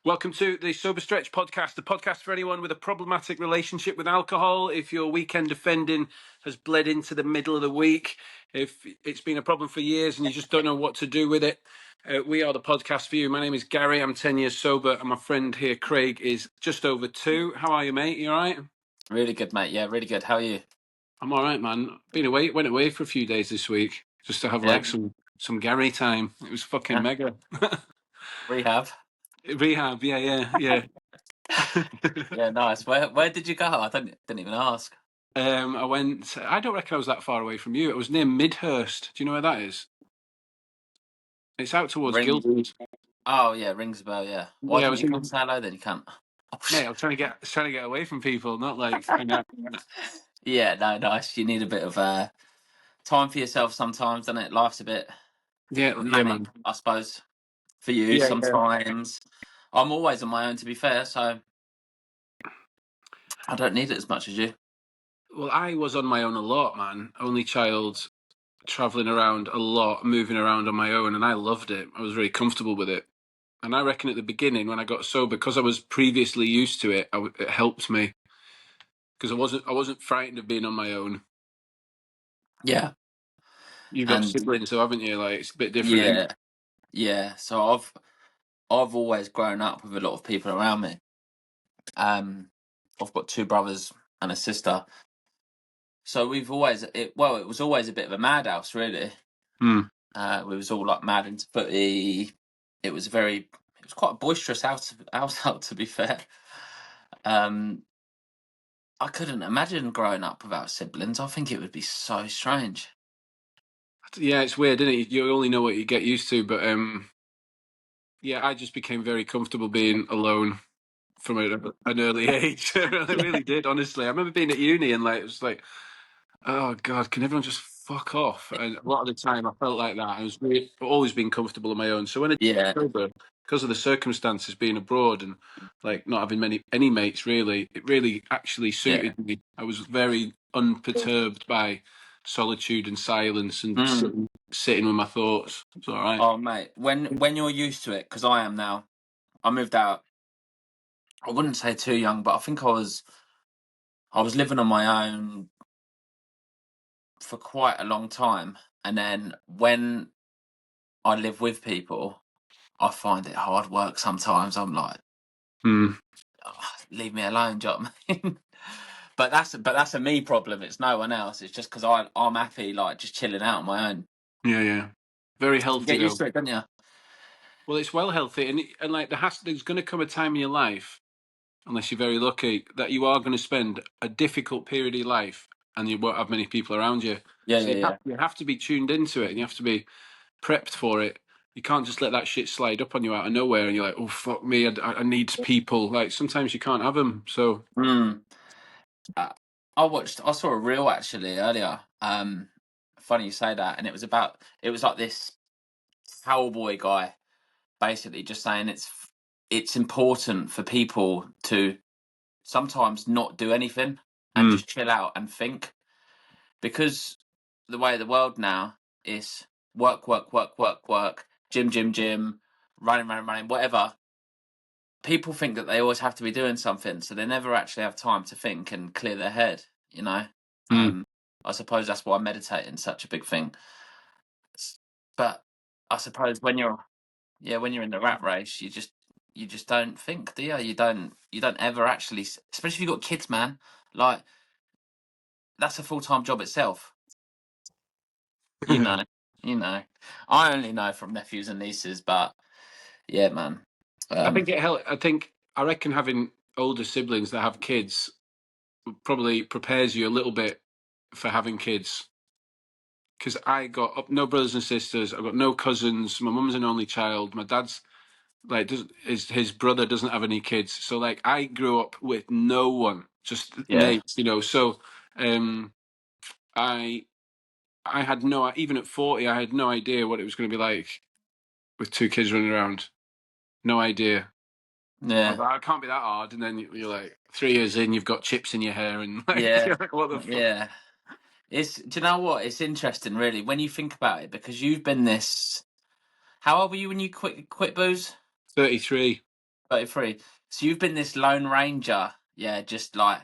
Welcome to the Sober Stretch podcast, the podcast for anyone with a problematic relationship with alcohol. If your weekend offending has bled into the middle of the week, if it's been a problem for years and you just don't know what to do with it, we are the podcast for you. My name is Gary. I'm 10 years sober, and my friend here, Craig, is just over 2. How are you, mate? You all right? Really good, mate. Yeah, really good. How are you? I'm all right, man. Went away for a few days this week just to have Yeah. like some Gary time. It was fucking Yeah. mega. Rehab. Rehab, yeah. Yeah, nice. Where did you go? I didn't even ask. I went. I don't reckon I was that far away from you. It was near Midhurst. Do you know where that is? It's out towards Ring. Guildford. Oh yeah, rings a bell. Yeah. Why Yeah, I didn't was you come in. say hello then? You can't. Mate, I was trying to get away from people, not like hang out. Yeah, no, nice. You need a bit of time for yourself sometimes, doesn't it? Life's a bit Yeah, manic, man. I suppose, for you Yeah. sometimes. I'm always on my own, to be fair, so I don't need it as much as you. Well, I was on my own a lot, man. Only child, traveling around a lot, moving around on my own, and I loved it. I was very comfortable with it. And I reckon at the beginning, when I got sober, because I was previously used to it, it helped me because I wasn't frightened of being on my own. Yeah. You've got And siblings, so haven't you? Like it's a bit different. Isn't it? yeah. So I've always grown up with a lot of people around me. I've got 2 brothers and a sister, so we've always it was always a bit of a madhouse, really. Hmm. We was all like mad into footy. It was quite a boisterous household, to be fair. I couldn't imagine growing up without siblings. I think it would be so strange. Yeah, it's weird, isn't it? You only know what you get used to, but yeah, I just became very comfortable being alone from an early age. I really did, honestly. I remember being at uni and like it was like, oh God, can everyone just fuck off? And a lot of the time, I felt like that. I've always been comfortable on my own. So when I Yeah. got sober, because of the circumstances, being abroad and like not having any mates, really, it really actually Yeah. suited me. I was very unperturbed by solitude and silence and Mm. sitting with my thoughts. It's all right. Oh, mate, when you're used to it, because I am now. I moved out. I wouldn't say too young, but I think I was living on my own for quite a long time, and then when I live with people, I find it hard work sometimes. I'm like, Mm. "Oh, leave me alone," do you know what I mean? But that's a me problem. It's no one else. It's just because I'm happy, like just chilling out on my own. Yeah. Very You healthy get used though. to it, don't you? Well, it's well healthy, and like there's going to come a time in your life, unless you're very lucky, that you are going to spend a difficult period of your life, and you won't have many people around you. Yeah, So yeah, yeah. you have to be tuned into it, and you have to be prepped for it. You can't just let that shit slide up on you out of nowhere, and you're like, oh fuck me, I need people. Like sometimes you can't have them. So Mm. Uh, I saw a reel actually earlier. Funny you say that, and it was like this cowboy guy basically just saying it's important for people to sometimes not do anything and mm, just chill out and think, because the way of the world now is work, gym, running, whatever. People think that they always have to be doing something, so they never actually have time to think and clear their head, you know. mm. I suppose that's why meditating's such a big thing. But I suppose when you're in the rat race, you just don't think, do you? You don't ever actually, especially if you've got kids, man. Like that's a full-time job itself. You know, you know. I only know from nephews and nieces, but yeah, man. I think Um, it helps. I reckon having older siblings that have kids probably prepares you a little bit for having kids. Because I got no brothers and sisters. I've got no cousins. My mum's an only child. My dad's like his brother doesn't have any kids. So like I grew up with no one, just yeah, mates, you know. So um, I I had no even at 40, I had no idea what it was going to be like with 2 kids running around. No idea. I was yeah, like, it can't be that hard. And then you're like 3 years in, you've got chips in your hair, and like, yeah, you're like, what the fuck? yeah. Do you know what? It's interesting, really, when you think about it, because you've been this. How old were you when you quit booze? 33. 33. So you've been this lone ranger, yeah, just like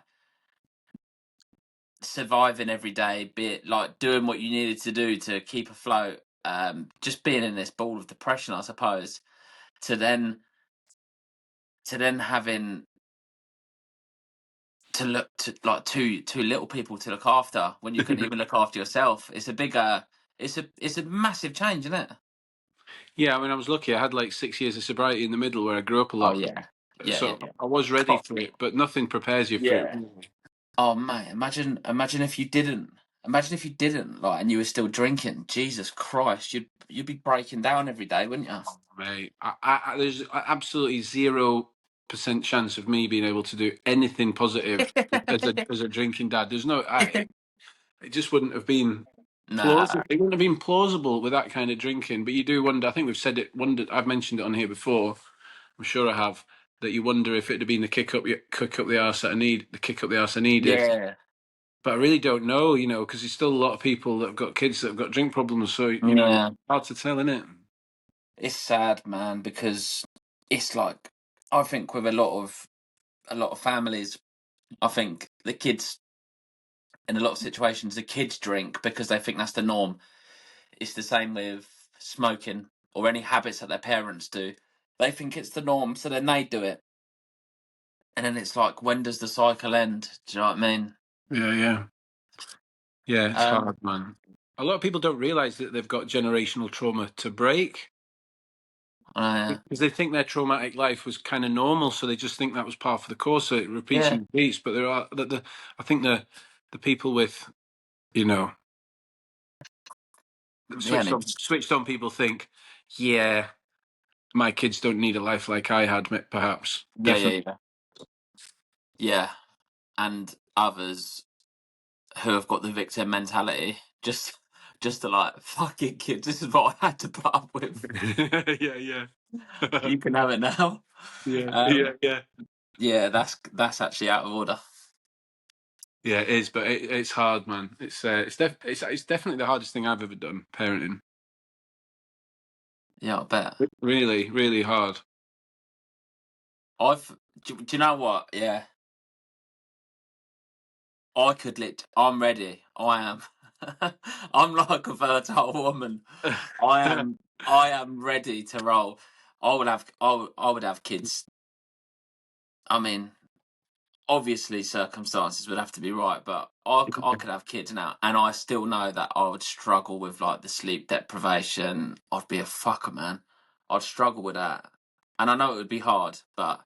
surviving every day, be it like doing what you needed to do to keep afloat, just being in this ball of depression, I suppose, to then having to look to like two little people to look after when you couldn't even look after yourself. It's a bigger, it's a massive change, isn't it? Yeah, I mean, I was lucky. I had like 6 years of sobriety in the middle where I grew up a Oh lot, yeah, yeah, yeah, so yeah. I was ready God, for it. But nothing prepares you for it. yeah. Oh mate, imagine if you didn't. Imagine if you didn't, like, and you were still drinking. Jesus Christ, you'd be breaking down every day, wouldn't you? Mate, there's absolutely 0% chance of me being able to do anything positive as a drinking dad. There's no, it just wouldn't have been Nah, plausible. It wouldn't have been plausible with that kind of drinking. But you do wonder. I think we've said it. Wondered. I've mentioned it on here before. I'm sure I have. That you wonder if it'd have been the kick up the arse that I need, the kick up the arse I needed. yeah, But I really don't know, because there's still a lot of people that have got kids that have got drink problems. So yeah. hard to tell, isn't it? It's sad, man, because it's like I think with a lot of families, I think the kids in a lot of situations the kids drink because they think that's the norm. It's the same with smoking or any habits that their parents do. They think it's the norm, so then they do it. And then it's like, when does the cycle end? Do you know what I mean? Yeah, yeah. Yeah, it's Um, hard, man. A lot of people don't realize that they've got generational trauma to break uh, because they think their traumatic life was kind of normal, so they just think that was part of the course. So it repeats yeah, and repeats. But there are I think the people with you know yeah, and it's, switched on people think, yeah, my kids don't need a life like I had, perhaps. yeah, yeah, Definitely. yeah, yeah. And others who have got the victim mentality, just to like, fucking kids, this is what I had to put up with. Yeah, yeah. You can have it now. Yeah, Um, yeah, yeah. yeah, that's actually out of order. Yeah, it is, but it's hard, man. It's definitely the hardest thing I've ever done, parenting. Yeah, I bet. Really, really hard. I've do you know what? Yeah, I could I'm ready. I am. I'm like a fertile woman. I am ready to roll. I would have kids. I mean, obviously circumstances would have to be right, but I could have kids now, and I still know that I would struggle with like the sleep deprivation. I'd be a fucker, man. I'd struggle with that, and I know it would be hard, but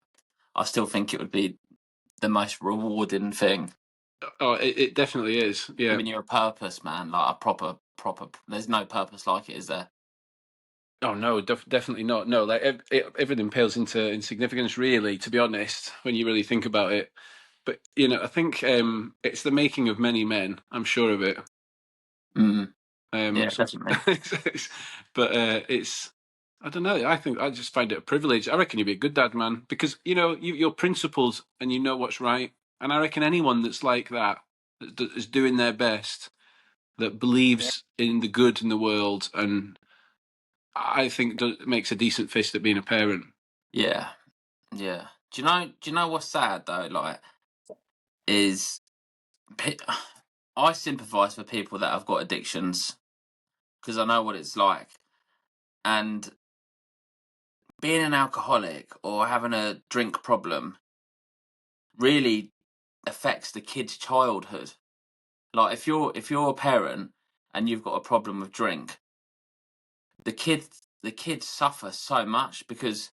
I still think it would be the most rewarding thing, Oh, it definitely is. Yeah. giving you a purpose, man. Like a proper. There's no purpose like it, is there? Oh no, definitely not. No, like everything pales into insignificance, really. To be honest, when you really think about it. But I think it's the making of many men. I'm sure of it. Mm, yeah, So, definitely. but it's I don't know. I think I just find it a privilege. I reckon you'd be a good dad, man, because your principles and you know what's right. And I reckon anyone that's like that is doing their best, that believes in the good in the world, and I think makes a decent fist at being a parent. Yeah, yeah. Do you know what's sad though? Like, is pe- I sympathise with people that have got addictions because I know what it's like. And being an alcoholic or having a drink problem really affects the kid's childhood. Like, if you're a parent and you've got a problem with drink, the kids suffer so much because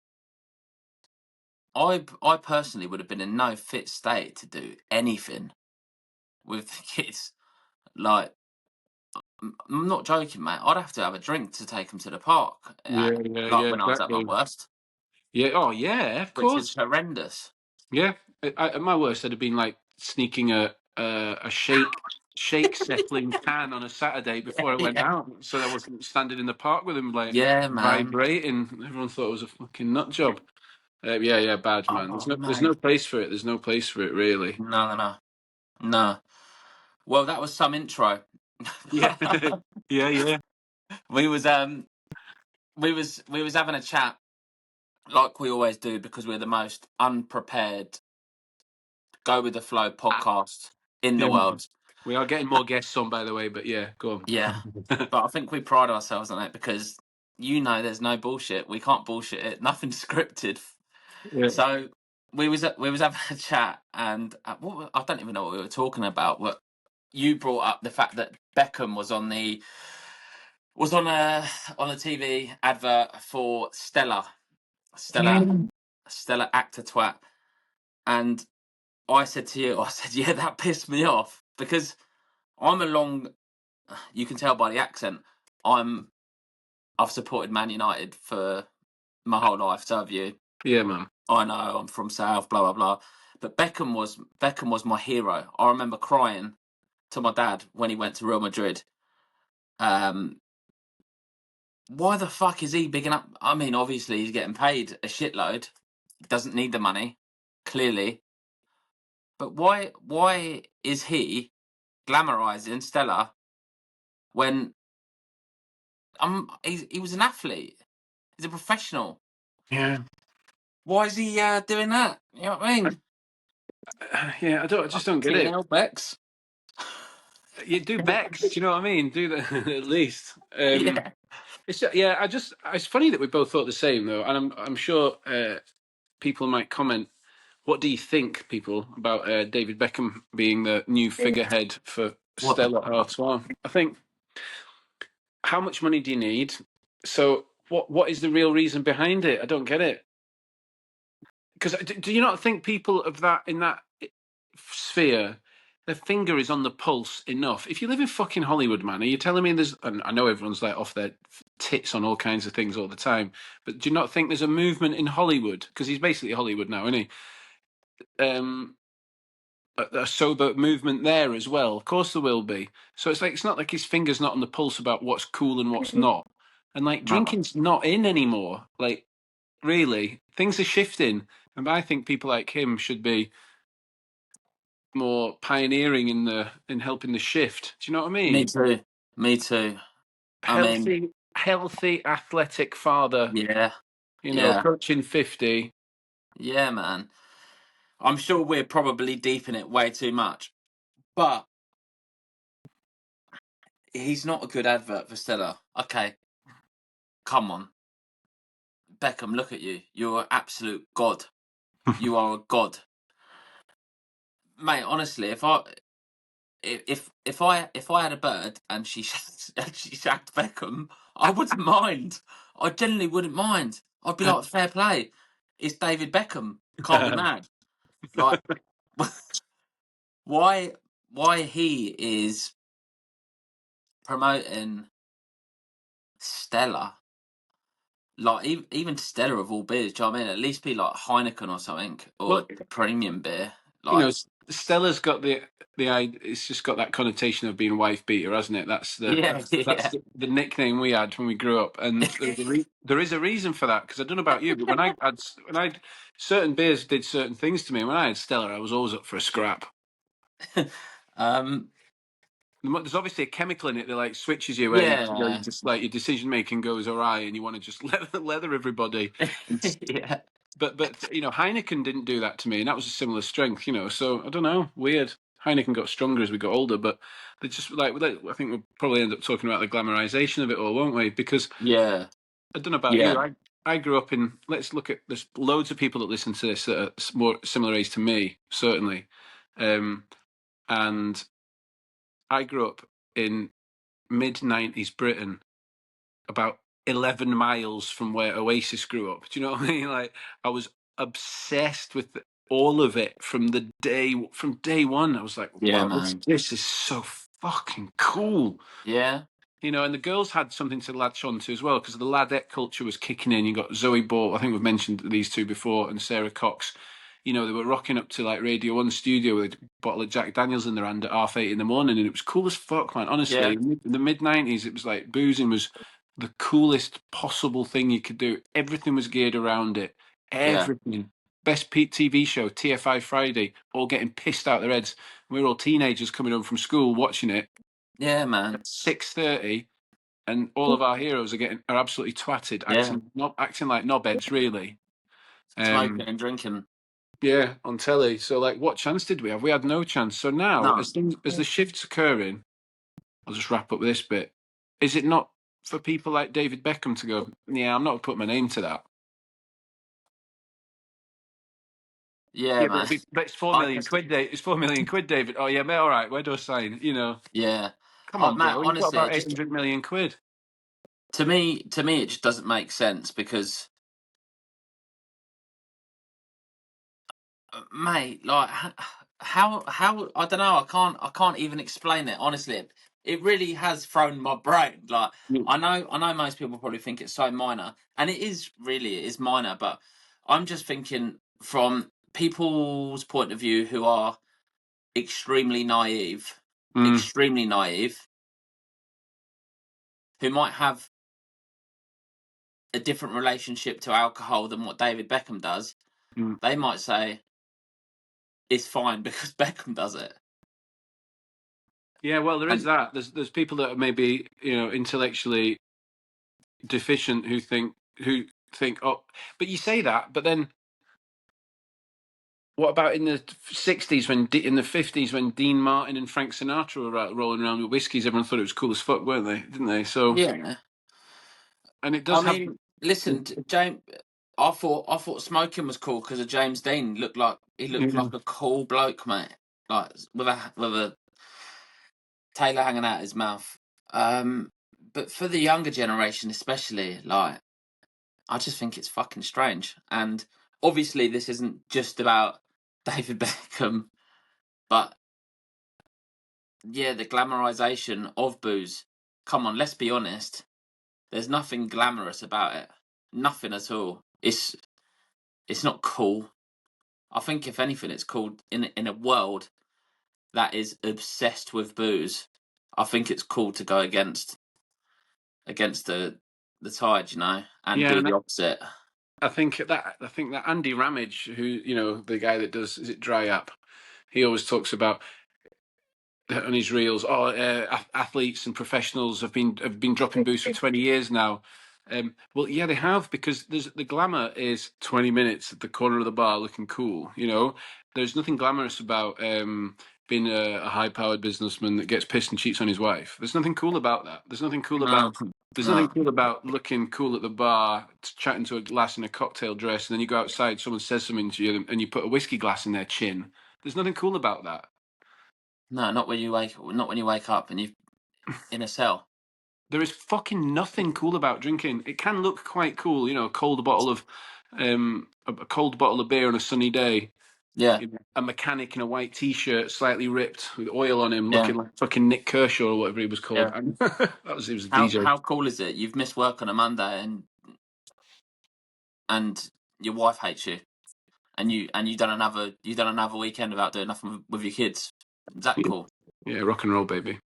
I personally would have been in no fit state to do anything with the kids. Like, I'm not joking, mate. I'd have to have a drink to take them to the park, Yeah, yeah, like yeah, when I was at my exactly. worst, Yeah. Oh, yeah. Of which is course. horrendous. Yeah, at my worst, I'd have been like sneaking a shake settling can on a Saturday before I went Yeah, out, so I wasn't standing in the park with him like yeah, man. vibrating. Everyone thought it was a fucking nut job. Yeah, yeah, bad man. Oh, There's no mate. place for it. There's no place for it, really. No, no, no, no. Well, that was some intro. Yeah, yeah, yeah. we was we was having a chat like we always do, because we're the most unprepared, go with the flow podcast in the Yeah, world. we are getting more guests on, by the way. But yeah, go Yeah, on. but I think we pride ourselves on it because there's no bullshit. We can't bullshit it. Nothing's scripted. Yeah. So we was having a chat, and I don't even know what we were talking about. But you brought up the fact that Beckham was on a TV advert for Stella Yeah. Stella Artois, and I said to you, I said, yeah, that pissed me off because I'm a long. You can tell by the accent. I've supported Man United for my whole life. So have you. Yeah, man. I know I'm from South, blah blah blah. But Beckham was my hero. I remember crying to my dad when he went to Real Madrid. Um, why the fuck is he bigging up? I mean, obviously he's getting paid a shitload. He doesn't need the money, clearly. But why is he glamorizing Stella when he was an athlete? He's a professional. Yeah. Why is he doing that? You know what I mean? Yeah, I just don't get Fucking it. hell, Bex. You do Bex, do you know what I mean? Do that at least. Yeah. Yeah, it's funny that we both thought the same though, and I'm sure people might comment. What do you think, people, about David Beckham being the new figurehead for What the Stella Artois? I think, how much money do you need? So what is the real reason behind it? I don't get it. Because do you not think people of that in that sphere, their finger is on the pulse enough? If you live in fucking Hollywood, man, are you telling me there's? And I know everyone's like off their tits on all kinds of things all the time, but do you not think there's a movement in Hollywood? Because he's basically Hollywood now, isn't he? A sober movement there as well. Of course there will be. So it's like it's not like his finger's not on the pulse about what's cool and what's not. And like no. drinking's not in anymore. Like really, things are shifting, and I think people like him should be more pioneering in helping the shift. Do you know what I Me mean? too. Me too. I mean, Healthy, athletic father. yeah, You know, yeah, approaching 50. yeah, man. I'm sure we're probably deep in it way too much, but he's not a good advert for Stella. Okay, come on, Beckham, look at you. You're an absolute god. You are a god, mate. Honestly, if I had a bird and and she shagged Beckham, I wouldn't mind. I genuinely wouldn't mind. I'd be like, fair play. It's David Beckham. Can't be mad. Like, why he is promoting Stella, like even Stella of all beers, do you know what I mean? At least be like Heineken or something, or Well, a premium beer. you know, Like, Stella's got it's just got that connotation of being wife beater, hasn't it? yeah, That's yeah. the nickname we had when we grew up, and there is a reason for that. Because I don't know about you, but when I certain beers did certain things to me. When I had Stella, I was always up for a scrap. um, There's obviously a chemical in it that like switches you, where you yeah, just like your decision making goes awry, and you want to just leather everybody. yeah, But you know, Heineken didn't do that to me, and that was a similar strength. You know, so I don't know, weird. Heineken got stronger as we got older, but they just I think we'll probably end up talking about the glamorization of it all, won't we? Because yeah, I don't know about yeah, you, I grew up in. Let's look at there's loads of people that listen to this that are more similar age to me, certainly, and I grew up in mid-90s Britain, about 11 miles from where Oasis grew up. Do you know what I mean? Like, I was obsessed with all of it from day one. I was like, yeah, wow, man. this is so fucking cool. Yeah, You know, and the girls had something to latch on to as well, because the ladette culture was kicking in. You got Zoe Ball, I think we've mentioned these two before, and Sarah Cox. You know, they were rocking up to like Radio 1 studio with a bottle of Jack Daniels in their hand at 8:30 in the morning, and it was cool as fuck, man. Honestly, yeah, in the mid-90s, it was like boozing was the coolest possible thing you could do. Everything was geared around it. yeah, Everything. Best TV show, TFI Friday, all getting pissed out their heads. We were all teenagers coming home from school watching it yeah, man. at 6:30, and all of our heroes are absolutely twatted, Yeah, acting like knobheads, really. Smoking Um, and drinking. yeah, on telly. So, like, what chance did we have? We had no chance. So now, No. as the shift's occurring, I'll just wrap up with this bit. Is it not for people like David Beckham to go, yeah, I'm not putting my name to that? Yeah, Yeah, man. but it's 4 million quid, It's 4 million quid, David. Oh yeah, mate, all right. Where do I sign? Yeah. Come on, Matt, bro. You've got honestly, about it eight just hundred million quid. to me it just doesn't make sense because mate, like how I don't know, I can't even explain it. Honestly, it really has thrown my brain. Like Mm, I know most people probably think it's so minor, and it is minor, but I'm just thinking from people's point of view who are extremely naive, mm, extremely naive, who might have a different relationship to alcohol than what David Beckham does. mm. They might say it's fine because Beckham does it. Yeah, well, there is And that. There's people that are maybe intellectually deficient who think oh, but you say that, but then what about in the '60s in the '50s when Dean Martin and Frank Sinatra were out rolling around with whiskeys? Everyone thought it was cool as fuck, weren't they? Didn't they? So, yeah, and it I does have. mean, listen, James. I thought smoking was cool because of James Dean. He looked like a cool bloke, mate. Like with a tailor hanging out his mouth. But for the younger generation, especially, like I just think it's fucking strange. And obviously, this isn't just about David Beckham, but yeah, the glamorization of booze. Come on, let's be honest. There's nothing glamorous about it. Nothing at all. It's not cool. I think if anything, it's cool in a world that is obsessed with booze. I think it's cool to go against the tide, and Yeah, do and the opposite. I think that Andy Ramage, who the guy that does is it Dry Up, he always talks about on his reels. Oh, athletes and professionals have been dropping booze for 20 years now. Well, yeah, they have because the glamour is 20 minutes at the corner of the bar looking cool. There's nothing glamorous about being a high-powered businessman that gets pissed and cheats on his wife. There's nothing cool about that. There's nothing cool No, about. There's nothing no, cool about looking cool at the bar, chatting to a lass in a cocktail dress, and then you go outside, someone says something to you, and you put a whiskey glass in their chin. There's nothing cool about that. no. Not when you wake up and you in a cell. There is fucking nothing cool about drinking. It can look quite cool, a cold bottle of beer on a sunny day. Yeah, A mechanic in a white t-shirt, slightly ripped, with oil on him, yeah, looking like fucking Nick Kershaw or whatever he was called. yeah. And he was a How DJ. how cool is it? You've missed work on a Monday and your wife hates you, and you done another weekend without doing nothing with your kids. Is that Yeah, cool? yeah, rock and roll, baby.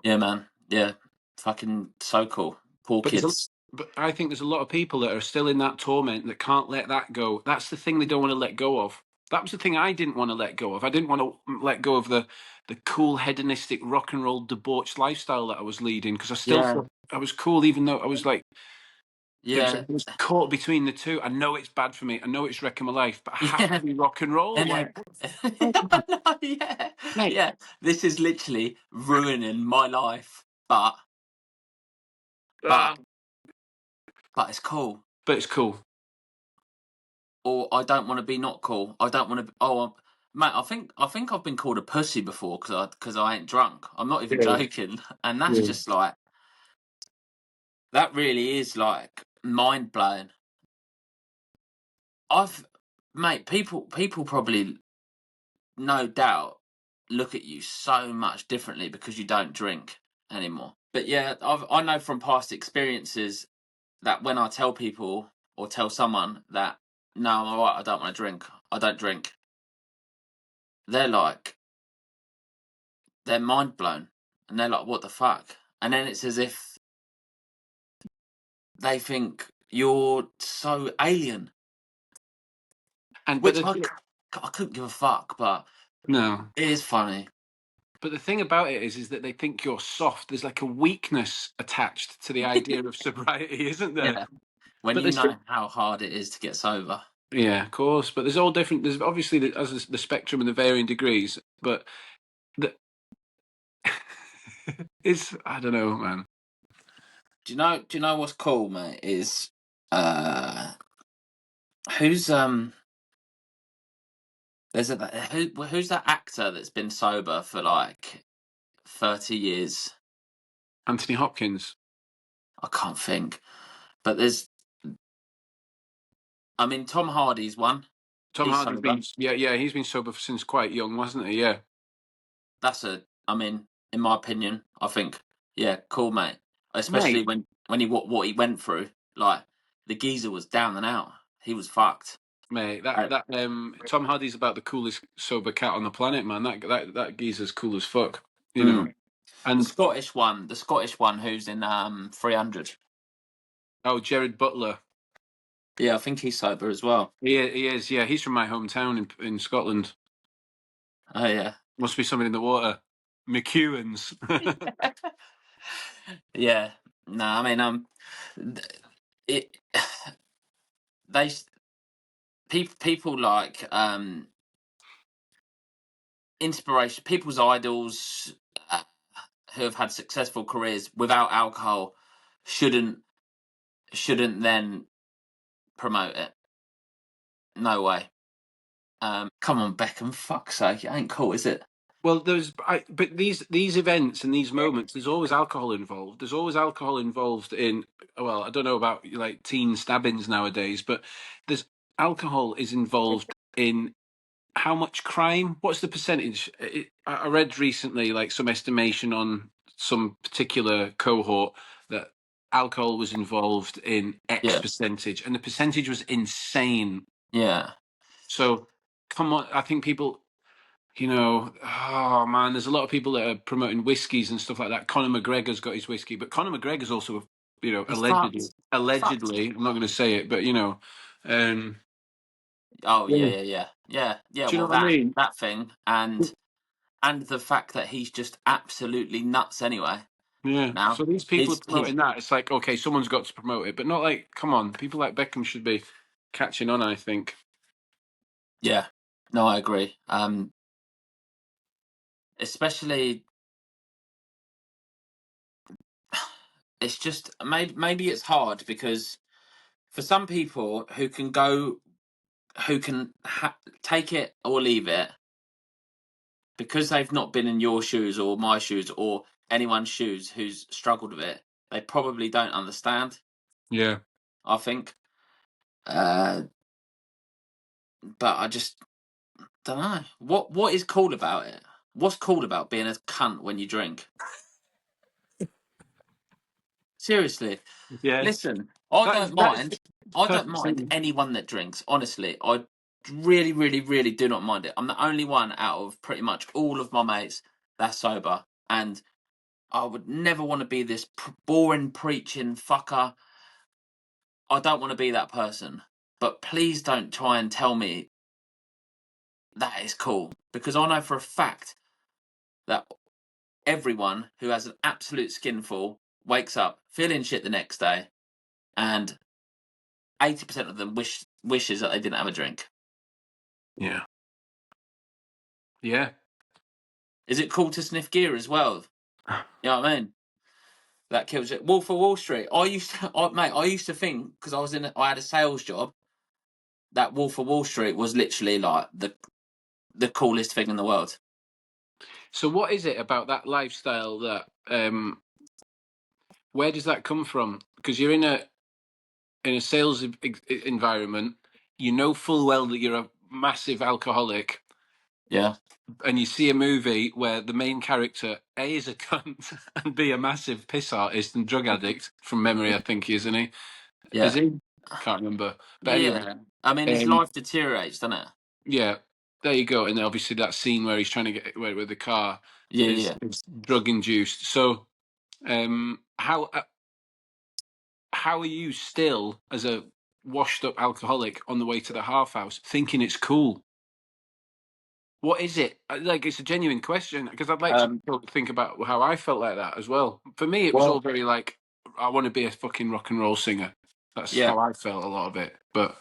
Yeah, man. Yeah, fucking so cool. Poor But there's a, kids. but I think there's a lot of people that are still in that torment that can't let that go. That's the thing they don't want to let go of. That was the thing I didn't want to let go of. I didn't want to let go of the cool hedonistic rock and roll debauched lifestyle that I was leading because I still Yeah, thought I was cool, even though I was like yeah, I was caught between the two. I know it's bad for me. I know it's wrecking my life, but I have to yeah. be rock and roll. And Like, then, I know, yeah, mate, yeah. This is literally ruining my life, but ah, but it's cool. but it's cool. Or I don't want to be not cool. I don't want to. Mate, I think I've been called a pussy before because I ain't drunk. I'm not even Yeah, joking, and that's yeah. just like that. Really is like mind blowing. I've mate, people probably no doubt look at you so much differently because you don't drink anymore. But yeah, I know from past experiences that when I tell people or tell someone that no, I'm alright, I don't want to drink, I don't drink, they're like they're mind blown and they're like, what the fuck? And then it's as if they think you're so alien, And but which I couldn't give a fuck, but no. it is funny. But the thing about it is that they think you're soft. There's like a weakness attached to the idea of sobriety, isn't there? Yeah, when But you there's know how hard it is to get sober. Yeah, of course. But there's all different. There's obviously as the spectrum and the varying degrees. But the it's I don't know, man. Do you know what's cool, mate? Is uh, who's there's who's that actor that's been sober for like 30 years? Anthony Hopkins, I can't think, but there's. I mean, Tom Hardy's one. Tom He's Hardy's sober. been yeah he's been sober since quite young, wasn't he? Yeah, That's a. I mean, in my opinion, I think, yeah, cool, mate. Especially mate, when he what he went through. Like the geezer was down and out. He was fucked. mate. Uh, Tom Hardy's about the coolest sober cat on the planet, man. That geezer's cool as fuck, you know. mm. And The Scottish one who's in 300. oh, Jared Butler. Yeah, I think he's sober as well. He is. Yeah, he's from my hometown in Scotland. Oh yeah. Must be something in the water. McEwen's. Yeah. No, I mean it they people like inspiration, people's idols uh, who have had successful careers without alcohol shouldn't then promote it. No way. Come on, Beckham, fuck's sake, it ain't cool, is it? Well, but these events and these moments, there's always alcohol involved. There's always alcohol involved in. Well, I don't know about like teen stabbings nowadays, but there's alcohol is involved in how much crime. What's the percentage? I read recently like some estimation on some particular cohort that alcohol was involved in X Yeah, percentage, and the percentage was insane. yeah. So, come on, I think people. Oh man, there's a lot of people that are promoting whiskies and stuff like that. Conor McGregor's got his whiskey, but Conor McGregor's also, He's fucked. Fucked. allegedly, I'm not going to say it, but um, Oh yeah, yeah. yeah, yeah, yeah, yeah. Do you know Well, what I mean? that thing, and the fact that he's just absolutely nuts anyway. Yeah. Now So these people are his promoting that. It's like, okay, someone's got to promote it, but not like, come on, people like Beckham should be catching on. I think. yeah. No, I agree. Especially it's just maybe it's hard because for some people who can go who can take it or leave it because they've not been in your shoes or my shoes or anyone's shoes who's struggled with it, they probably don't understand. Yeah. I think, uh, but I just don't know what is cool about it. What's cool about being a cunt when you drink? Seriously, Yeah. listen, I That is don't that is mind. the I don't perfect mind thing. anyone that drinks. Honestly, I really, really, really do not mind it. I'm the only one out of pretty much all of my mates that's sober, and I would never want to be this boring preaching fucker. I don't want to be that person. But please don't try and tell me that is cool because I know for a fact that everyone who has an absolute skinful wakes up feeling shit the next day, and 80% of them wishes that they didn't have a drink. Yeah. Yeah. Is it cool to sniff gear as well? You know what I mean? That kills it. Wolf of Wall Street. I used to think because I had a sales job that Wolf of Wall Street was literally like the coolest thing in the world. So what is it about that lifestyle that where does that come from? Because you're in a sales environment, you know full well that you're a massive alcoholic, Yeah, and you see a movie where the main character A is a cunt and B a massive piss artist and drug addict from memory, I think, isn't he? Is yeah, he? Can't remember. But anyway, yeah. I mean, his um, life deteriorates, doesn't it? yeah, there you go. And then obviously that scene where he's trying to get away with the car Yeah, is, yeah. is drug induced. So, um, how uh, how are you still as a washed up alcoholic on the way to the half house thinking it's cool? What is it? Like, it's a genuine question because I'd like to Um, think about how I felt like that as well. For me, it was all well, very like, I want to be a fucking rock and roll singer. That's yeah. how I felt a lot of it. But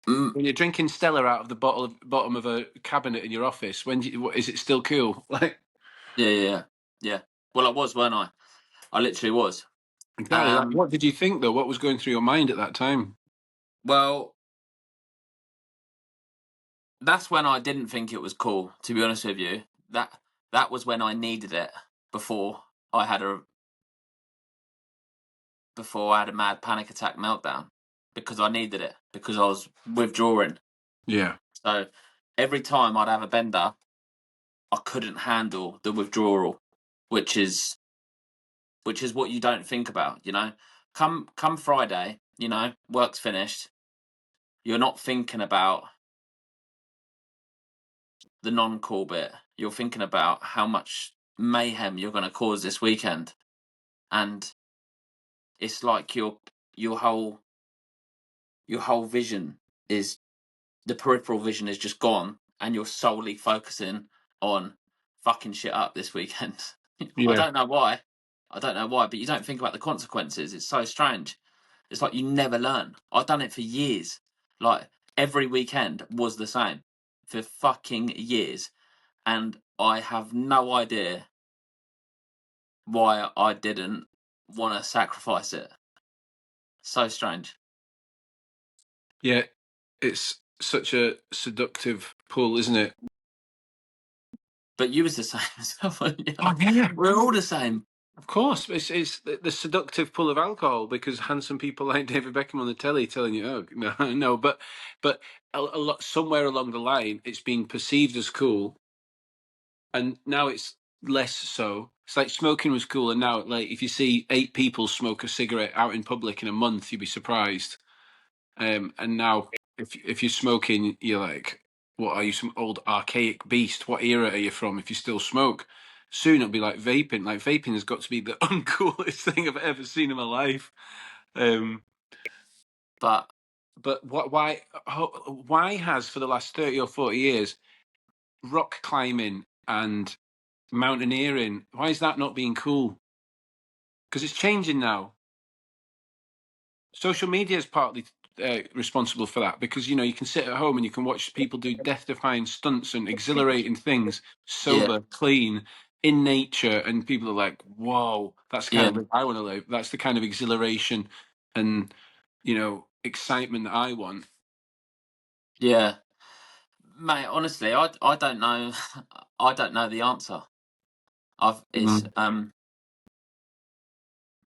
Mm, When you're drinking Stella out of the bottom of a cabinet in your office, is it still cool? Like yeah. Well, I was, weren't I? I literally was. exactly. Like, what did you think though? What was going through your mind at that time? Well, that's when I didn't think it was cool. To be honest with you, that was when I needed it before I had a mad panic attack meltdown because I needed it because I was withdrawing. Yeah, So every time I'd have a bender, I couldn't handle the withdrawal, which is what you don't think about, you know. Come Friday, you know, work's finished. You're not thinking about the non-call bit. You're thinking about how much mayhem you're going to cause this weekend, and it's like your whole vision is the peripheral vision is just gone, and you're solely focusing on fucking shit up this weekend. I yeah, don't know why. I don't know why, but you don't think about the consequences. It's so strange. It's like you never learn. I've done it for years. Like every weekend was the same for fucking years, and I have no idea why I didn't want to sacrifice it. So strange. yeah. It's such a seductive pull, isn't it? But you was the same as well. Weren't you? Oh yeah, We're all the same. of course. It's the seductive pull of alcohol because handsome people like David Beckham on the telly telling you, oh no, no, but a lot somewhere along the line, it's being perceived as cool, and now it's less so. It's like smoking was cool, and now like if you see 8 people smoke a cigarette out in public in a month, you'd be surprised. And now if you're smoking, you're like, what are you, some old archaic beast? What era are you from? If you still smoke, soon it'll be like vaping. Like vaping has got to be the uncoolest thing I've ever seen in my life. Um, But but why has for the last 30 or 40 years rock climbing and mountaineering, why is that not being cool? Because it's changing now. Social media is partly responsible for that because you can sit at home and you can watch people do death-defying stunts and exhilarating things, yeah, sober, clean, in nature, and people are like, "Whoa, that's the kind yeah, of life I want to live. That's the kind of exhilaration and excitement that I want." yeah. Mate, honestly, I don't know. I don't know the answer. I've it's Mm.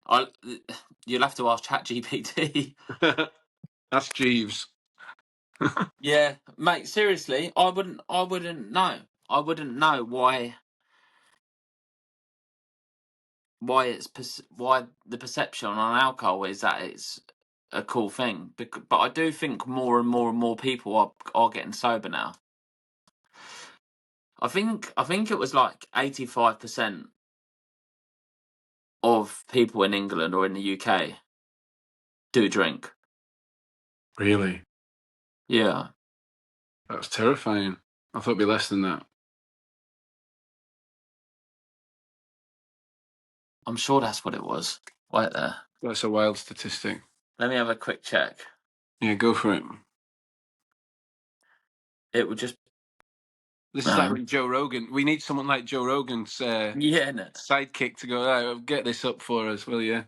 I you'll have to ask ChatGPT. That's Jeeves. Yeah, mate. Seriously, I wouldn't know. I wouldn't know why the perception on alcohol is that it's a cool thing. But I do think more and more and more people are getting sober now. I think it was like 85% of people in England or in the UK do drink. Really? Yeah, That's terrifying. I thought it'd be less than that. I'm sure that's what it was. Wait there. That's a wild statistic. Let me have a quick check. Yeah, go for it. It would just This is like um when Joe Rogan. We need someone like Joe Rogan's yeah, no. sidekick to go, oh, get this up for us, will you?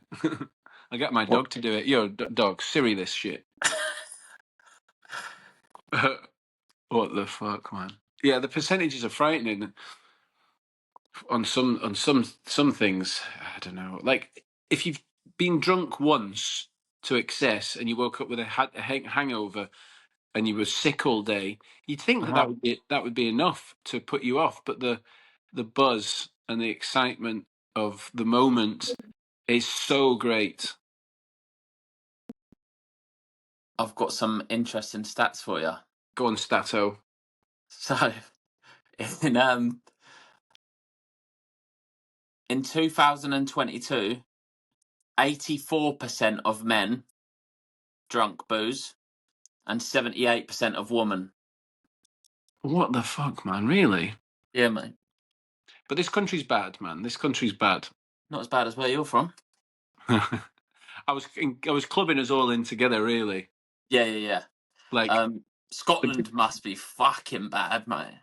I'll get my What? dog to do it. Yo, dog, Siri this shit. What the fuck, man? Yeah, the percentages are frightening on some things. I don't know. Like if you've been drunk once to excess and you woke up with a hangover and you were sick all day, you'd think that Uh-huh. that would be enough to put you off. But the buzz and the excitement of the moment is so great. I've got some interesting stats for you. Go on, Stato. So in um in 2022, 84% of men drunk booze and 78% of women. What the fuck, man? Really? Yeah, mate. But this country's bad, man. This country's bad. Not as bad as where you're from. I was clubbing us all in together, really. Yeah, yeah, yeah. Like, Scotland must be fucking bad, mate.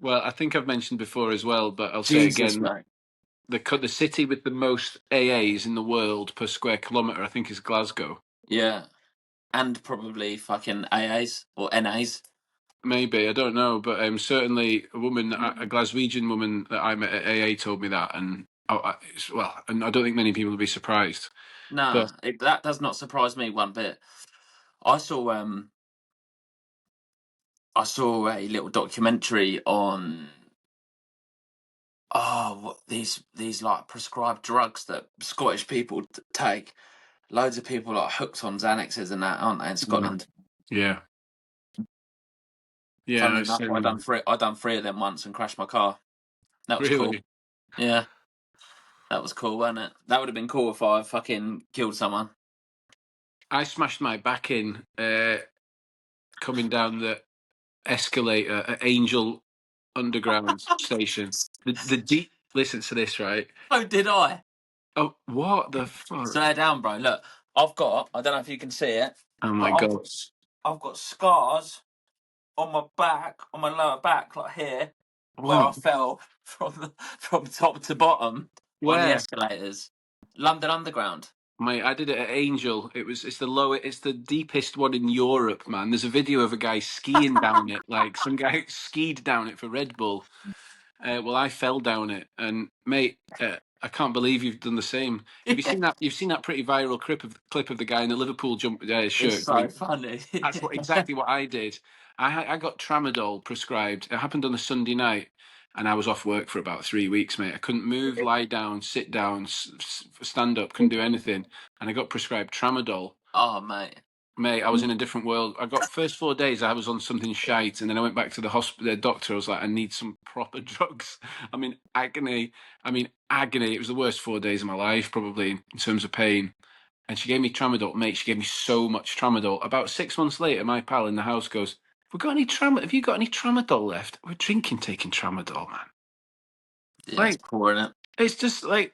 well, I think I've mentioned before as well, but I'll say it Jesus, again. mate. The city with the most AAs in the world per square kilometre, I think, is Glasgow. Yeah, and probably fucking AAs or NAs. Maybe, I don't know, but certainly a woman, a Glaswegian woman that I met at AA told me that, and well, and I don't think many people would be surprised. Nah, But that does not surprise me one bit. I saw I saw a little documentary on what these like prescribed drugs that Scottish people take. Loads of people are hooked on Xanaxes and that, aren't they, in Scotland? yeah, yeah, Funnily it's, enough, I done three of them once and crashed my car. That was cool. really. Yeah, that was cool, wasn't it? That would have been cool if I fucking killed someone. I smashed my back in coming down the escalator at Angel Underground Station. The deep. Listen to this, right? Oh, did I? Oh, what the fuck? Slow down, bro. Look, I don't know if you can see it, Oh but my god! I've got scars on my back, on my lower back, like here, where I What? fell from top to bottom on the Where? escalators. London Underground. Mate, I did it at Angel. It's the deepest one in Europe, man. There's a video of a guy skiing down it, like some guy skied down it for Red Bull. Well, I fell down it, and mate, I can't believe you've done the same. Have you seen that? You've seen that pretty viral clip of the guy in the Liverpool It's shirt so going. funny. That's exactly what I did. I got tramadol prescribed. It happened on a Sunday night, and I was off work for about 3 weeks, mate. I couldn't move, lie down, sit down, stand up, couldn't do anything, and I got prescribed tramadol. Oh, mate. Mate, I was in a different world. I got first 4 days I was on something shite, and then I went back to the hospital. The doctor I was like, I need some proper drugs. I mean, agony. I mean, agony. It was the worst 4 days of my life, probably in terms of pain. And she gave me tramadol, mate. She gave me so much tramadol. About 6 months later, my pal in the house goes, Have you got any tramadol left? We're drinking, taking tramadol, man. Yeah, it's Like, poor, innit? it's just like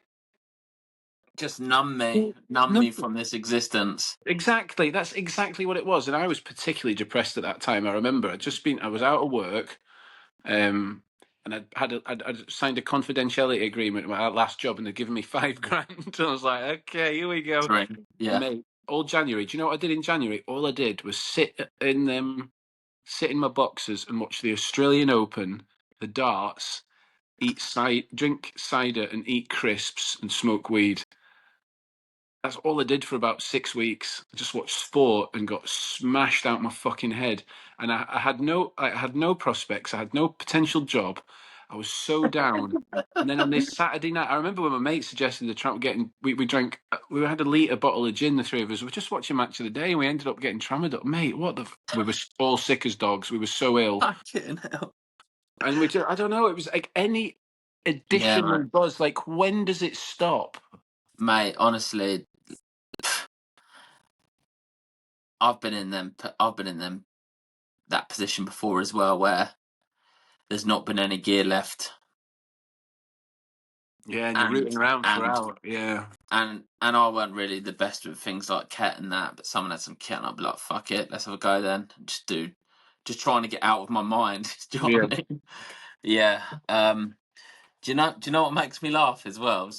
Just numb no, me from this existence. exactly. That's exactly what it was. And I was particularly depressed at that time. I remember I was out of work, and I'd signed a confidentiality agreement with my last job, and they'd given me 5 grand. And I was like, okay, here we go, Drink. Yeah. mate. All January. Do you know what I did in January? All I did was sit in my boxes and watch the Australian Open, the darts, drink cider and eat crisps and smoke weed. That's all I did for about 6 weeks. I just watched sport and got smashed out my fucking head. And I had no prospects. I had no potential job. I was so down. And then on this Saturday night, I remember when my mate suggested we drank, we had a litre bottle of gin, the three of us. We were just watching Match of the Day, and we ended up getting tramadol. Mate, we were all sick as dogs. We were so ill. Fucking hell. And I don't know, it was like any Yeah, additional mate. buzz. Like, when does it stop? Mate, honestly, I've been in that position before as well, where there's not been any gear left, Yeah, and you're and rooting around for and hours. Yeah. and I weren't really the best with things like ket and that, but someone had some ket, and I'd be like, "Fuck it, let's have a go then." Just trying to get out of my mind. Do you know Yeah. what I mean? Yeah. Do you know what makes me laugh as well?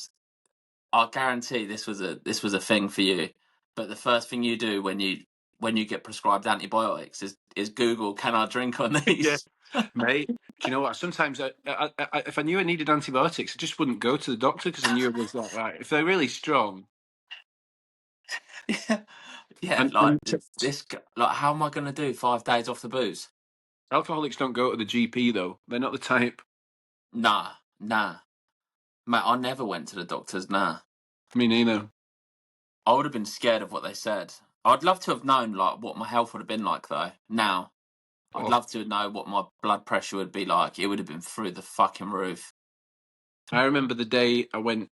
I guarantee this was a thing for you, but the first thing you do when you get prescribed antibiotics is Google, "Can I drink on Yeah. these?" Mate, do you know what? Sometimes if I knew I needed antibiotics, I just wouldn't go to the doctor because I knew it was like, right, if they're really strong. Yeah, yeah. And, Like and like, how am I going to do 5 days off the booze? alcoholics don't go to the GP, though. They're not the type. Nah, nah, mate. I never went to the doctors. Nah, Me neither. I would have been scared of what they said. I'd love to have known like what my health would have been like though. Now, I'd Oh, love to know what my blood pressure would be like. It would have been through the fucking roof. I remember the day I went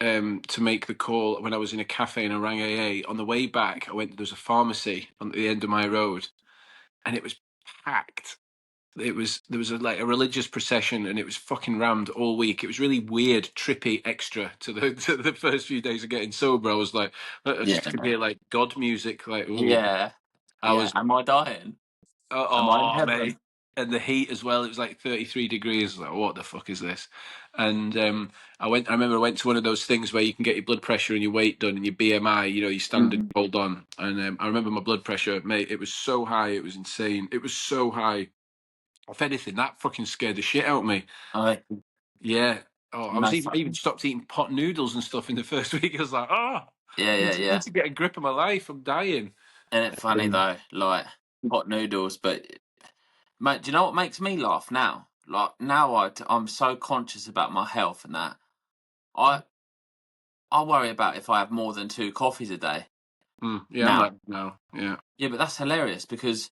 to make the call when I was in a cafe and I rang AA. On the way back, there's a pharmacy on the end of my road, and it was packed. There was like a religious procession, and it was fucking rammed all week. It was really weird, trippy, extra to the to the first few days of getting sober. I was like, I Yeah, just could hear like God music, like ooh. yeah. I Yeah. was, Am I dying? Am I in oh, heaven? mate. And the heat as well. It was like 33 degrees. Like, what the fuck is this? And I remember I went to one of those things where you can get your blood pressure and your weight done and your BMI, your standard Mm. hold on. And I remember my blood pressure, mate, it was so high. It was insane. It was so high. If anything, that fucking scared the shit out of me. I Yeah. Oh, no I even fucking. stopped eating pot noodles and stuff in the first week. I was like, oh, Yeah, I yeah, need yeah. to get a grip of my life. I'm dying. Isn't it funny Um, though? Like hot noodles, but mate, do you know what makes me laugh now? Like now, I'm so conscious about my health and that I I worry about if I have more than 2 coffees a day yeah, I'm now. like, no, yeah. Yeah, but that's hilarious because,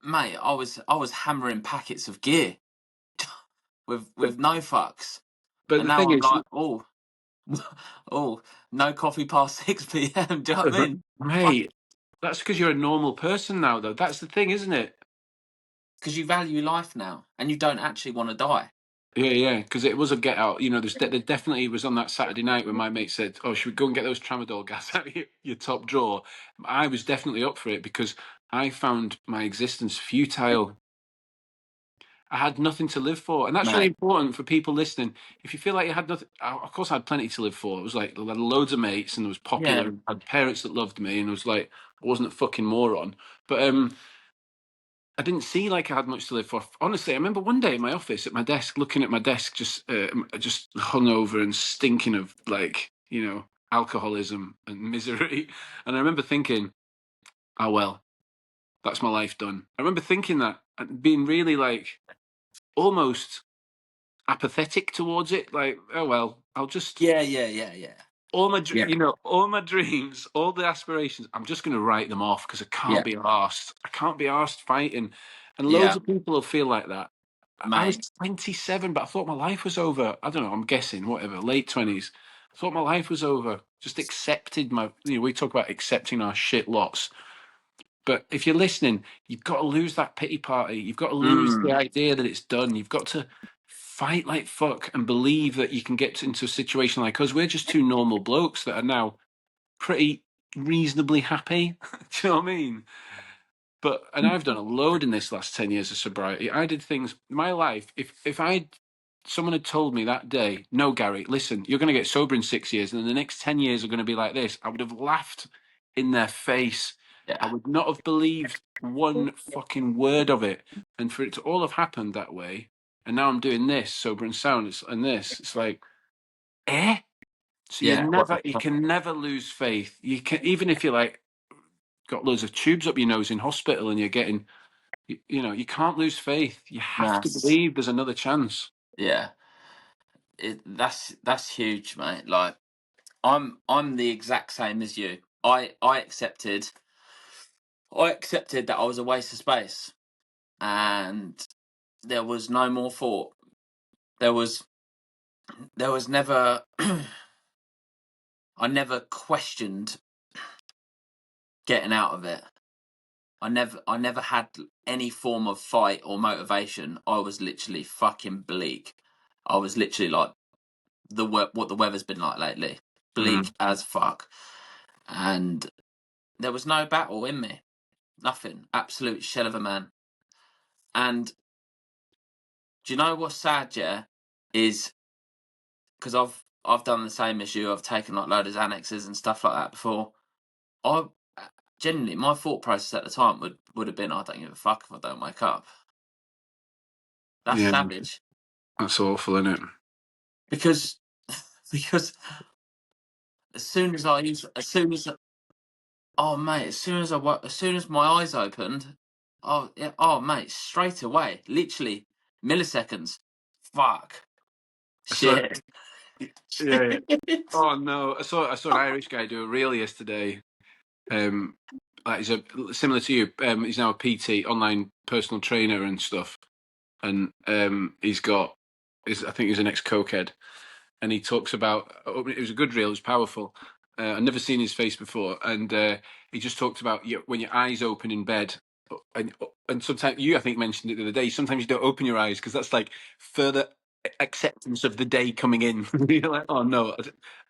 mate, I was hammering packets of gear But, with no fucks, but and the now thing I'm is, like, oh, oh, no coffee past 6 p.m. Do you know what I mean? Fuck, mate, that's because you're a normal person now, though. That's the thing, isn't it? because you value life now, and you don't actually want to die. Yeah, yeah, because it was a get out. There definitely was on that Saturday night when my mate said, "Oh, should we go and get those tramadol gas out of your top drawer?" I was definitely up for it because I found my existence futile. I had nothing to live for, and that's really Mate, important for people listening. If you feel like you had nothing, of course, I had plenty to live for. It was like I had loads of mates, and I was popular, yeah, and I had parents that loved me, and it was like I wasn't a fucking moron. But I didn't see like I had much to live for. Honestly, I remember one day in my office at my desk, looking at my desk, just hungover and stinking of like alcoholism and misery, and I remember thinking, "Oh well, that's my life done." I remember thinking that and being really like almost apathetic towards it. Like, oh well, I'll just yeah, yeah, yeah, yeah, yeah, all my dreams, all the aspirations. I'm just going to write them off because I can't yeah, be arsed. I can't be arsed fighting, and loads yeah, of people will feel like that. I was mate, 27, but I thought my life was over. I don't know. I'm guessing, whatever, late 20s. I thought my life was over. Just accepted my. We talk about accepting our shit lots. But if you're listening, you've got to lose that pity party. You've got to lose the mm, idea that it's done. You've got to fight like fuck and believe that you can get into a situation like us. We're just two normal blokes that are now pretty reasonably happy. Do you know what I mean? And I've done a load in this last 10 years of sobriety. I did things in my life. If someone had told me that day, no, Gary, listen, you're going to get sober in 6 years, and then the next 10 years are going to be like this, I would have laughed in their face. I yeah, would not have believed one fucking word of it. And for it to all have happened that way, and now I'm doing this, sober and sound, and this, it's like, eh? So yeah. What the you fuck? can never lose faith. You can, even if you're like got loads of tubes up your nose in hospital and you're getting you can't lose faith. You have Nah, to believe there's another chance. yeah. That's huge, mate. Like I'm the exact same as you. I accepted that I was a waste of space, and there was no more thought. There was never. I never questioned getting out of it. I never had any form of fight or motivation. I was literally fucking bleak. I was literally like what the weather's been like lately, bleak Mm. as fuck, and there was no battle in me, nothing, absolute shell of a man. And do you know what's sad? Yeah, is because I've done the same as you. I've taken like loads of annexes and stuff like that before. I Genuinely, my thought process at the time would have been, I don't give a fuck if I don't wake up. That's Yeah, savage that's awful, isn't it? because because as soon as oh mate, as soon as my eyes opened, oh yeah, oh mate, straight away, literally milliseconds. Fuck, So shit. yeah, yeah. Oh no, I saw an Irish guy do a reel yesterday. Like he's similar to you. He's now a PT, online personal trainer and stuff. And he's got, I think he's an ex cokehead, and he talks about. It was a good reel. It was powerful. I'd never seen his face before, and he just talked about when your eyes open in bed, and sometimes I think mentioned it the other day. Sometimes you don't open your eyes because that's like further acceptance of the day coming in. You're like, oh no,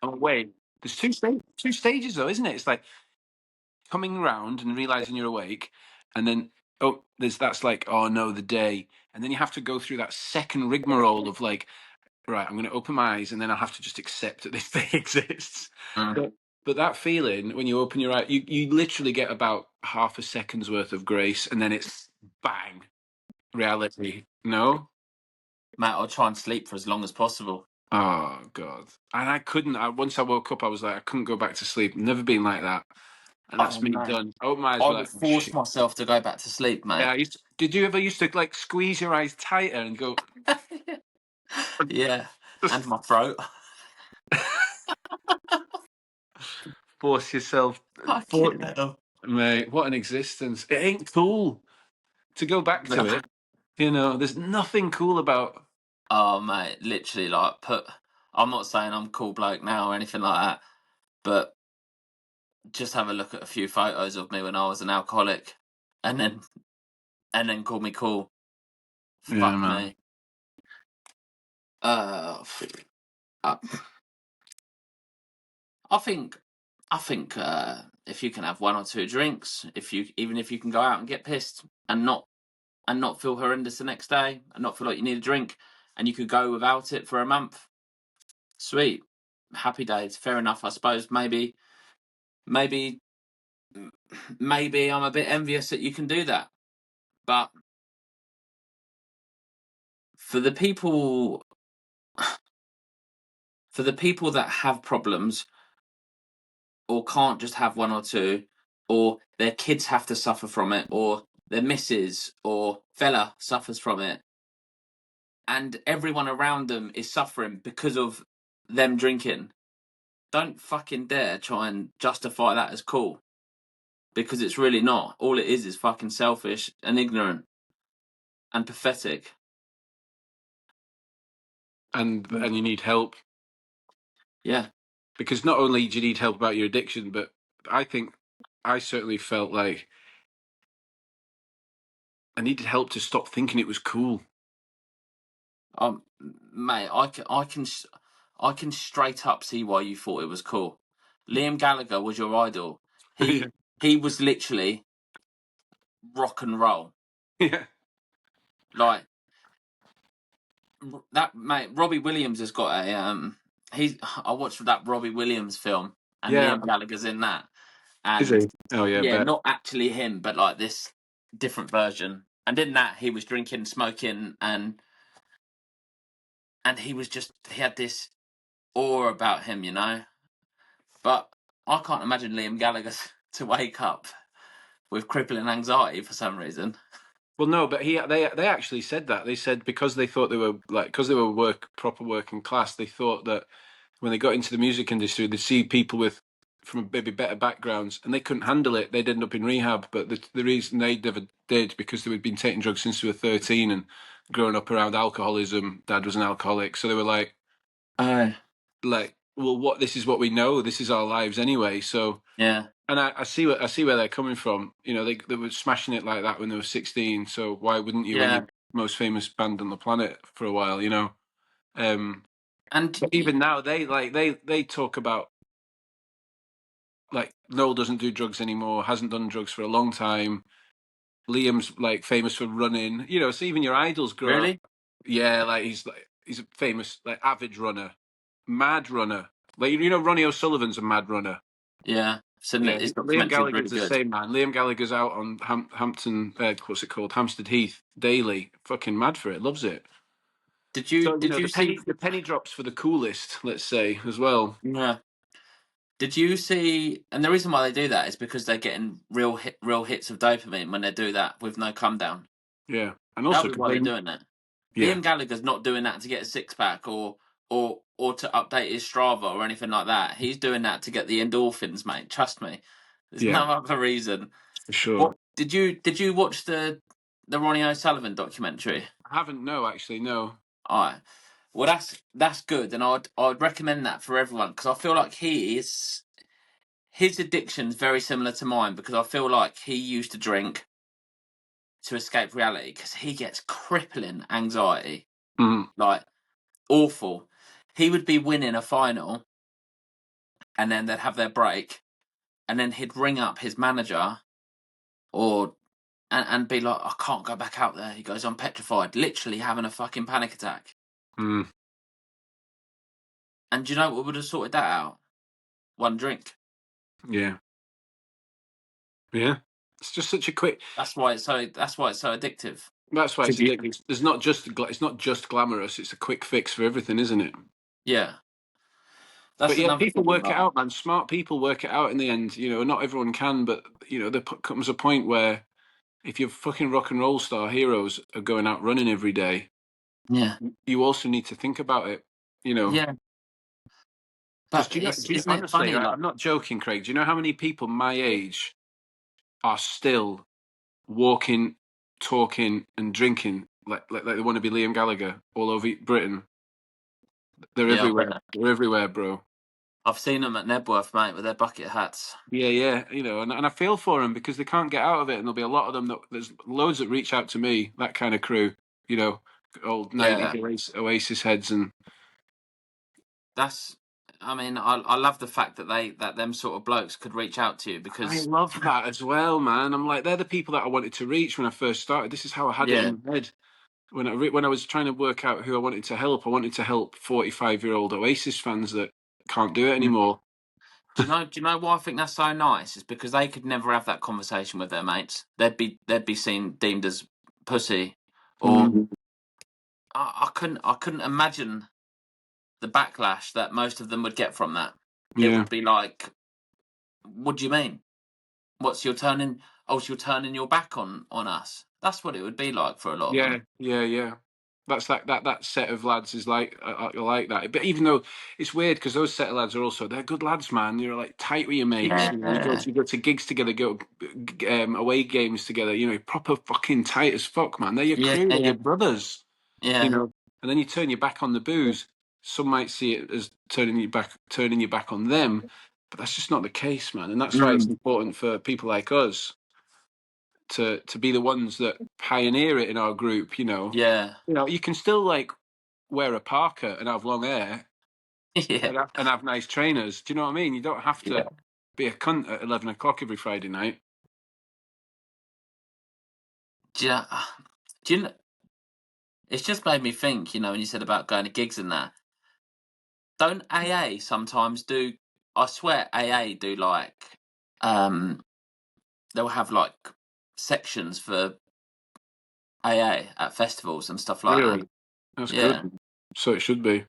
I'm away. There's two stages though, isn't it? It's like coming round and realizing you're awake, and then that's like, oh no, the day, and then you have to go through that second rigmarole of like, right, I'm going to open my eyes, and then I'll have to just accept that this thing exists. Mm. But that feeling when you open your eye, you literally get about half a second's worth of grace, and then it's bang, reality. No. Mate, I'll try and sleep for as long as possible. Oh God! And I couldn't. Once I woke up, I was like, I couldn't go back to sleep. Never been like that, and that's Oh me no, done. I opened my eyes, I were would like, oh, force shit. myself to go back to sleep, Yeah. mate. Did you ever used to like squeeze your eyes tighter and go? Yeah, and my throat. Force yourself. Fucking hell. Mate, what an existence! It ain't cool to go back to it. You know, there's nothing cool about. Oh mate, literally like I'm not saying I'm a cool bloke now or anything like that, but just have a look at a few photos of me when I was an alcoholic and then call me cool. Yeah, Fuck man. me. Uh, I I think if you can have one or two drinks, even if you can go out and get pissed and not feel horrendous the next day and not feel like you need a drink and you could go without it for a month, sweet. Happy days. Fair enough, I suppose. Maybe maybe I'm a bit envious that you can do that. But for the people that have problems or can't just have one or two, or their kids have to suffer from it, or their missus or fella suffers from it, and everyone around them is suffering because of them drinking, don't fucking dare try and justify that as cool. Because it's really not. All it is fucking selfish and ignorant and pathetic. And you need help, Yeah. because not only do you need help about your addiction, but I think I certainly felt like I needed help to stop thinking it was cool. Mate, I can straight up see why you thought it was cool. Liam Gallagher was your idol. Yeah. He was literally rock and roll. Yeah. Like that, mate. Robbie Williams has got a He's I watched that Robbie Williams film, and Yeah. Liam Gallagher's in that. Is And he? Oh yeah, yeah, bet. not actually him, but like this different version. And in that, he was drinking, smoking, and he had this awe about him, you know. But I can't imagine Liam Gallagher to wake up with crippling anxiety for some reason. Well, no, but they actually said that. They said because they thought they were like, because they were proper working class, they thought that when they got into the music industry, they'd see people with from maybe better backgrounds, and they couldn't handle it. They'd end up in rehab. But the reason they never did, because they had been taking drugs since they were 13 and growing up around alcoholism. Dad was an alcoholic, so they were Oh, well, what, this is what we know. This is our lives anyway. So, yeah, and I see where they're coming from. You know, they were smashing it like that when they were 16. So why wouldn't you when yeah. you're the most famous band on the planet for a while? You know. And But even now, they talk about like Noel doesn't do drugs anymore, hasn't done drugs for a long time. Liam's like famous for running. You know, so even your idols grow up. really, Yeah, he's a famous like avid runner, mad runner. Like you know, Ronnie O'Sullivan's a mad runner. yeah. So Yeah, his Liam documentary's really Gallagher's the good. same man. Liam Gallagher's out on Hampton, what's it called, Hampstead Heath daily. Fucking mad for it, loves it. So you Did know you see? the penny drops for the coolest, let's say, as well. Yeah. Did you see? And the reason why they do that is because they're getting real hits of dopamine when they do that with no come down. Yeah, and That'll also be because why they're doing it. yeah, Liam Gallagher's not doing that to get a six pack or to update his Strava or anything like that. He's doing that to get the endorphins, mate. Trust me. There's yeah, no other reason. for sure. What did you watch the Ronnie O'Sullivan documentary? I haven't, no, actually, no. All right. Well, that's good, and I'd recommend that for everyone because I feel like his addiction's very similar to mine because I feel like he used to drink to escape reality because he gets crippling anxiety, Mm. like awful. He would be winning a final, and then they'd have their break, and then he'd ring up his manager or and be like, I can't go back out there. He goes, I'm petrified, literally having a fucking panic attack. Mm. And do you know what would have sorted that out? One drink. Yeah. Yeah. It's just such a quick. That's why it's so addictive. That's why it's addictive. There's not just. It's not just glamorous. It's a quick fix for everything, isn't it? Yeah. But That's yeah, another people thing, work it like, out, man. Smart people work it out in the end. You know, not everyone can, but you know, there comes a point where if your fucking rock and roll star heroes are going out running every day, yeah. you also need to think about it. You know, Yeah. because But it's, do you isn't it honestly, funny? Like, I'm not joking, Craig. Do you know how many people my age are still walking, talking, and drinking like they want to be Liam Gallagher all over Britain? They're yeah, everywhere. They're everywhere, bro. I've seen them at Nebworth, mate, with their bucket hats. Yeah, yeah, you know, and I feel for them because they can't get out of it, and there'll be a lot of them that there's loads that reach out to me, that kind of crew, you know, old Yeah. 90s Oasis heads, and That's, I mean, I love the fact that them sort of blokes could reach out to you I because, love that as well, man. I'm like, they're the people that I wanted to reach when I first started. This is how I had it yeah. in my head when I was trying to work out who I wanted to help. I wanted to help 45-year-old Oasis fans that can't do it anymore. Do you know why I think that's so nice? It's because they could never have that conversation with their mates. They'd be seen deemed as pussy, or Mm, I couldn't imagine the backlash that most of them would get from that. It yeah. would be like, what do you mean? What's your turning? Oh, so you're turning your back on us. That's what it would be like for a lot of Yeah, them. yeah, yeah. That's that set of lads is like that. But even though it's weird because those set of lads are also they're good lads, man. You're like tight with your mates. You know, Yeah, you go to gigs together, go away games together. You know, proper fucking tight as fuck, man. They're your yeah, crew, they're yeah, your brothers. You yeah. know, and then you turn your back on the booze. Some might see it as turning your back on them, but that's just not the case, man. And that's why it's Mm, important for people like us to be the ones that pioneer it in our group. yeah, You know, you can still like wear a parka and have long hair yeah, and have nice trainers. Do you know what I mean? You don't have to yeah. be a cunt at 11 o'clock every Friday night. Do you, do you, it's just made me think, when you said about going to gigs and that. Don't AA sometimes do? I swear AA do like, um, they'll have like sections for AA at festivals and stuff like that. Really, that's good. Yeah, So it should be.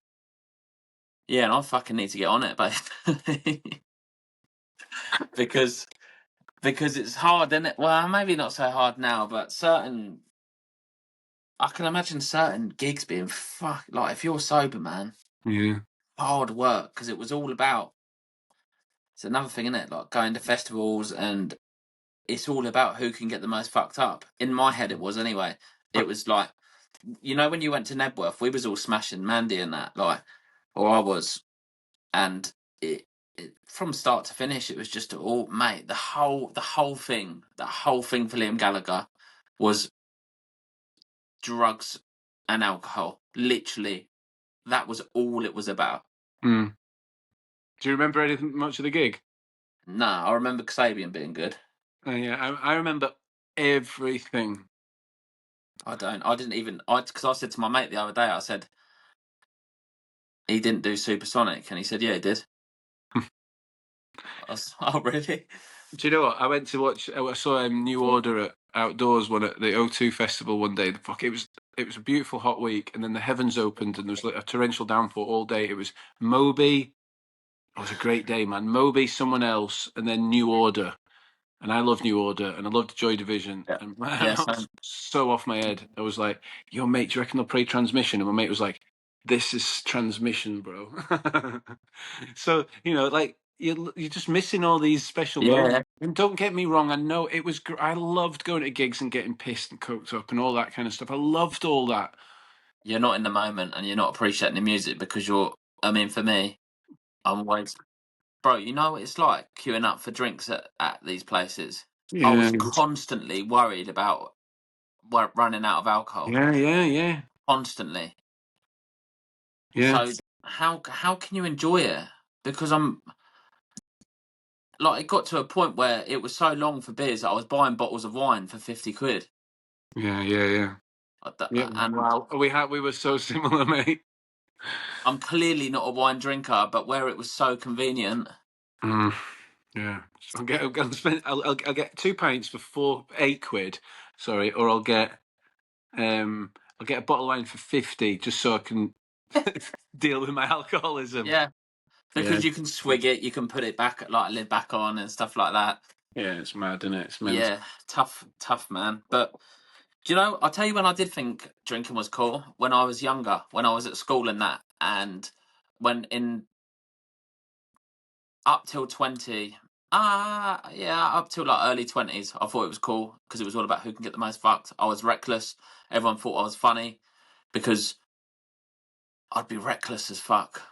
yeah, and I fucking need to get on it, basically, because it's hard, isn't it? Well, maybe not so hard now, but I can imagine certain gigs being like if you're sober, man, Yeah, hard work because it was all about. It's another thing, isn't it? Like going to festivals and it's all about who can get the most fucked up. In my head, it was anyway. Uh, It was like, when you went to Nebworth, we was all smashing Mandy and that, like, or I was, and it from start to finish, it was just all, mate. The whole thing for Liam Gallagher was drugs and alcohol. Literally, that was all it was about. mm. Do you remember anything much of the gig? Nah, I remember Kasabian being good. Yeah, I remember everything. I don't. I didn't even. Because I said to my mate the other day, I said he didn't do Supersonic, and he said, yeah, he did. I was, oh, really? Do you know what? I went to watch. I saw New Order at Outdoors one at the O2 Festival one day. Fuck, it was a beautiful hot week, and then the heavens opened, and there was like a torrential downpour all day. It was Moby. It was a great day, man. Moby, someone else, and then New Order. And I love New Order, and I loved Joy Division. Yeah. And man, Yeah. I was so off my head. I was like, "Yo, mate, do you reckon they'll play Transmission?" And my mate was like, "This is Transmission, bro." So like you're just missing all these special Yeah. moments. And don't get me wrong, I know it was. I loved going to gigs and getting pissed and coked up and all that kind of stuff. I loved all that. You're not in the moment and you're not appreciating the music because you're. I mean, for me, I'm always, bro. You know what it's like queuing up for drinks at these places. I Yeah, was constantly worried about running out of alcohol. yeah, yeah, yeah, Constantly. yeah. So how can you enjoy it? Because like, it got to a point where it was so long for beers that I was buying bottles of wine for 50 quid. Yeah, yeah, yeah. Yeah. And Wow. We were so similar, mate. I'm clearly not a wine drinker, but where it was so convenient. Mm, yeah. I'll get 2 pints for 8 quid. Sorry, or I'll get a bottle of wine for 50 just so I can deal with my alcoholism. Yeah, Yeah. because you can swig it, you can put it back, like, lid back on and stuff like that. Yeah, it's mad, isn't it? It's mental. Yeah, tough, man. But do you know? I'll tell you when I did think drinking was cool. When I was younger, when I was at school and that, and when in up till 20, yeah, up till like early 20s, I thought it was cool because it was all about who can get the most fucked. I was reckless. Everyone thought I was funny because I'd be reckless as fuck.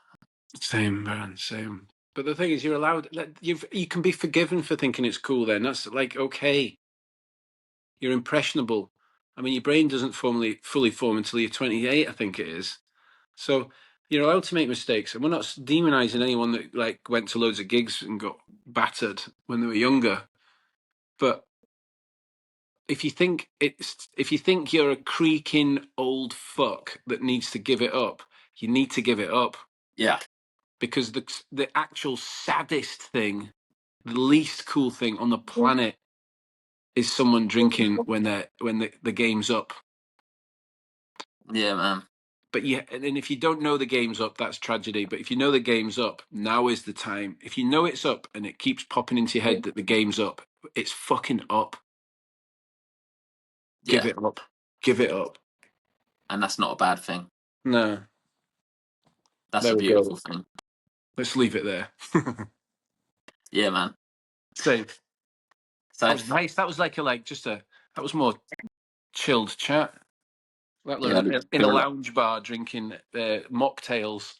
Same, man, same. But the thing is, you're allowed. You can be forgiven for thinking it's cool. Then that's like okay. You're impressionable. I mean, your brain doesn't fully form until you're 28, I think it is. So you're allowed to make mistakes, and we're not demonizing anyone that like went to loads of gigs and got battered when they were younger. But if you think you're a creaking old fuck that needs to give it up, you need to give it up. Yeah, Because the actual saddest thing, the least cool thing on the planet, is someone drinking when the game's up. yeah, man. But yeah, and if you don't know the game's up, that's tragedy. But if you know the game's up, now is the time. If you know it's up and it keeps popping into your head that the game's up, it's fucking up. Give Yeah, it up. Give it up. and that's not a bad thing. No, That's there a we go. beautiful thing. Let's leave it there. Yeah, man. So So that was nice. That was that was more chilled chat. That yeah, I in a lounge bar drinking mocktails.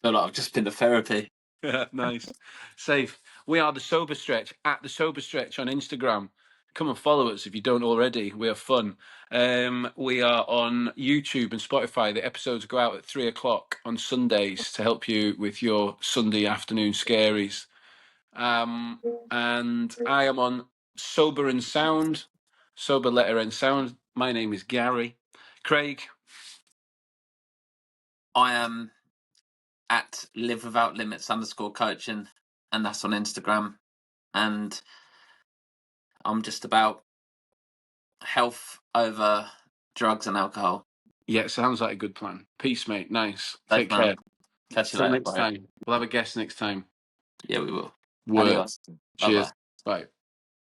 feel like I've just been to therapy. Yeah, nice. Safe. We are the Sober Stretch at the Sober Stretch on Instagram. Come and follow us if you don't already. We are fun. We are on YouTube and Spotify. The episodes go out at 3:00 on Sundays to help you with your Sunday afternoon scaries. And I am on SoberNSound, Sober Letter and Sound. My name is Gary. Craig. I am at live without limits _coaching, and that's on Instagram. And I'm just about health over drugs and alcohol. Yeah, sounds like a good plan. Peace, mate. Nice. Thanks, Take care. man. Catch you Till later. next Bye. time. We'll have a guest next time. Yeah, we will. Word. Adios. Bye bye. Cheers. Bye.